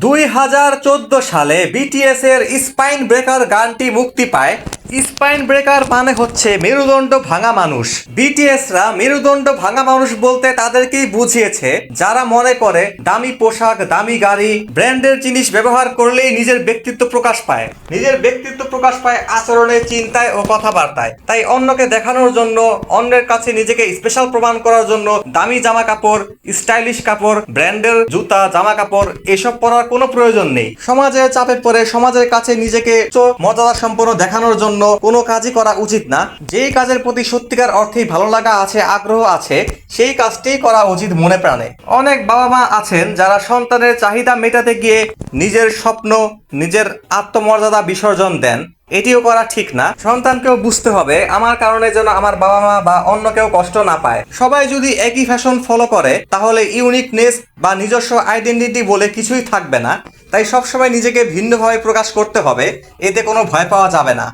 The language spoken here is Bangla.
2014 সালে বিটিএস এর স্পাইন ব্রেকার গানটি মুক্তি পায়। স্পাইন ব্রেকার মানে হচ্ছে মেরুদণ্ড ভাঙা মানুষ। বিটিএসরা মেরুদণ্ড ভাঙা মানুষ বলতে তাদেরকেই বুঝিয়েছে যারা মনে করে দামি পোশাক, দামি গাড়ি, ব্র্যান্ডের জিনিস ব্যবহার করলেই নিজের ব্যক্তিত্ব প্রকাশ পায়। নিজের ব্যক্তিত্ব প্রকাশ পায় আচরণে, চিন্তায় ও কথাবার্তায়। তাই অন্যকে দেখানোর জন্য, অন্যের কাছে নিজেকে স্পেশাল প্রমাণ করার জন্য দামি জামা কাপড়, স্টাইলিশ কাপড়, ব্র্যান্ডের জুতা, জামা কাপড় এসব পরার কোনো প্রয়োজন নেই। সমাজের চাপে পড়ে সমাজের কাছে নিজেকে মর্যাদা সম্পন্ন দেখানোর জন্য কোনো কাজই করা উচিত না। যেই কাজের প্রতি সত্যিকার অর্থেই ভালো লাগা আছে, আগ্রহ আছে, সেই কাজটাই করা উচিত মনে প্রাণে। অনেক বাবা মা আছেন যারা সন্তানের চাহিদা মেটাতে গিয়ে নিজের স্বপ্ন, নিজের আত্মমর্যাদা বিসর্জন দেন। এটিও করা ঠিক না। সন্তানকেও বুঝতে হবে আমার কারণে যেন আমার বাবা মা বা অন্য কেউ কষ্ট না পায়। সবাই যদি একই ফ্যাশন ফলো করে তাহলে ইউনিকনেস বা নিজস্ব আইডেন্টিটি বলে কিছুই থাকবে না। তাই সবসময় নিজেকে ভিন্নভাবে প্রকাশ করতে হবে, এতে কোনো ভয় পাওয়া যাবে না।